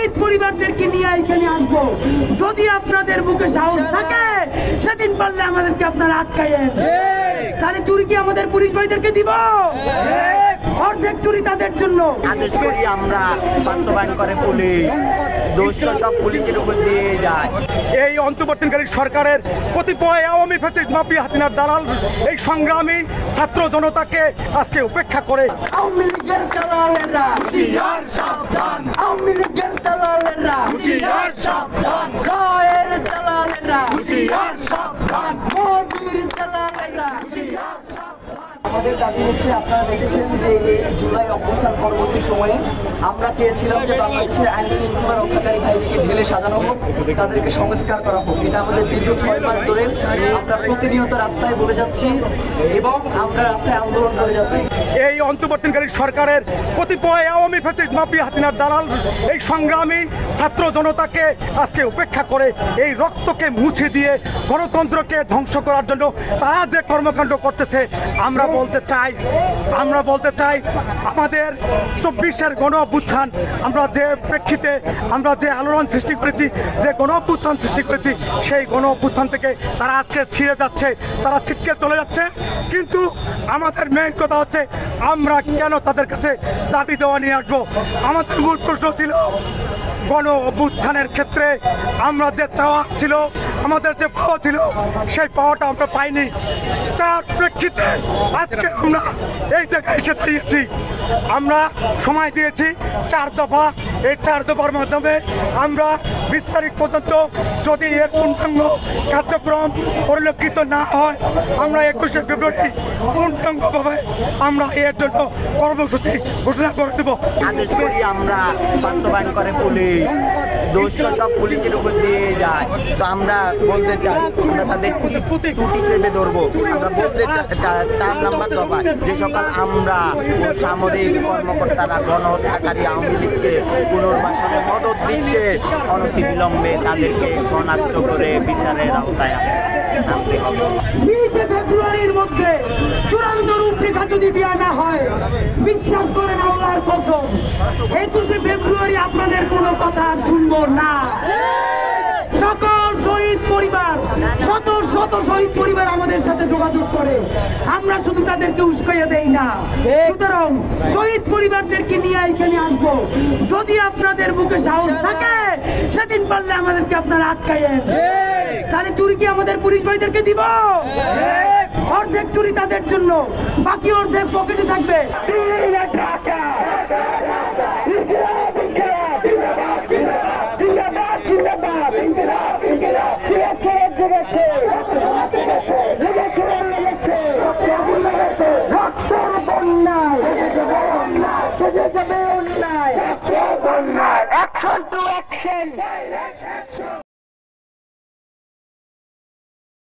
শহীদ পরিবারদেরকে নিয়ে এখানে আসবো। যদি আপনাদের বুকে সাহস থাকে সেদিন পারলে আমাদেরকে আপনারা আটকাইয়েন। তাহলে চুরি কি আমাদের পুলিশ ভাইদেরকে দিব? অর্ধেক চুরি তাদের জন্য। আদেশ করি আমরা, বাস্তবায়ন করে পুলিশ, দোষ তো সব পুলিশের উপর দিয়ে যায়। এই অন্তর্বর্তীকালীন সরকারের কতিপয় আওয়ামী ফ্যাসিস্ট মাফিয়া হাসিনার দালাল এই সংগ্রামী ছাত্র জনতাকে আজকে উপেক্ষা করে আওয়ামী লীগের দালালেরা হুঁশিয়ার সাবধান, আওয়ামী লীগের দালালেরা হুঁশিয়ার সাবধান, রায়ের দালালেরা হুঁশিয়ার সাবধান, মোদির দালালেরা। আমাদের দাবি হচ্ছে, আপনারা দেখেছেন যে এই জুলাই অভ্যুত্থান পরবর্তী সময়ে আমরা চেয়েছিলাম যে বাংলাদেশের আইন শৃঙ্খলা রক্ষাকারী বাহিনীকে ঢেলে সাজানো হোক, তাদেরকে সংস্কার করা হোক। এটা আমাদের দীর্ঘ 6 মাস ধরে আমরা প্রতিনিয়ত রাস্তায় বলে যাচ্ছি এবং আমরা রাস্তায় আন্দোলন করে যাচ্ছি। এই অন্তর্বর্তীকালীন সরকারের কতিপয় আওয়ামী ফ্যাসিস্ট মাফিয়া হাসিনার দালাল এই সংগ্রামী ছাত্র জনতাকে আজকে উপেক্ষা করে এই রক্তকে মুছে দিয়ে গণতন্ত্রকে ধ্বংস করার জন্য তারা যে কর্মকাণ্ড করতেছে, আমরা বলতে চাই আমাদের 24-এর গণ অভ্যুত্থান, আমরা যে প্রেক্ষিতে আমরা যে আলোড়ন সৃষ্টি করেছি, যে গণ অভ্যুত্থান সৃষ্টি করেছি, সেই গণ অভ্যুত্থান থেকে তারা আজকে ছিঁড়ে যাচ্ছে, তারা ছিটকে চলে যাচ্ছে। কিন্তু আমাদের মেইন কথা হচ্ছে, আমরা কেন তাদের কাছে দাবি দেওয়া নিয়ে আসবো? আমাদের মূল প্রশ্ন ছিল গণ অভ্যুত্থানের ক্ষেত্রে আমরা যে চাওয়া ছিল, আমাদের যে পাওয়া ছিল, সেই পাওয়াটা আমরা পাইনি। তার প্রেক্ষিতে আজকে আমরা এই জায়গায় এসে দাঁড়িয়েছি। আমরা সময় দিয়েছি 4 দফা। এই 4 দফার মাধ্যমে আমরা 20 তারিখ পর্যন্ত যদি এর পূর্ণাঙ্গ কার্যক্রম পরিলক্ষিত না হয়, আমরা 21শে ফেব্রুয়ারি পূর্ণাঙ্গভাবে আমরা এর জন্য কর্মসূচি ঘোষণা করে দেব। আদেশ করি আমরা, বাস্তবায়ন করে পুলিশ, দোষ তো সব পুলিশের উপর দিয়ে যায়। তো আমরা বলতে চাই, আমরা তাদের ত্রুটি চেপে ধরবো। আমরা বলতে চাই 4 নম্বর দফা, যে সকাল আমরা সামরিক কর্মকর্তারা গণহত্যাকারী আওয়ামী লীগকে পুনর্বাসনে মদত দিচ্ছে, অনতিবিলম্বে তাদেরকে শনাক্ত করে বিচারের আওতায় আনতে হবে। 20শে ফেব্রুয়ারির মধ্যে চূড়ান্ত রূপরেখা যদি দেওয়া না হয়, বিশ্বাস করেন আল্লাহর কসম, 21শে ফেব্রুয়ারি আপনাদের কোনো কথা শুনবো না। সকল শহীদ পরিবার, শত শত শহীদ পরিবার আমাদের সাথে যোগাযোগ করে, আমরা শুধু তাদেরকে উস্কাইয়া দেই না। সুতরাং শহীদ পরিবারদেরকে নিয়ে এখানে আসবো। যদি আপনাদের বুকে সাহস থাকে সেদিন পারলে আমাদেরকে আপনারা আটকাইয়েন। তাহলে চুরি কি আমাদের পুলিশ ভাইদেরকে দিব? অর্ধেক চুরি তাদের জন্য, বাকি অর্ধেক পকেটে থাকবে। Action to action!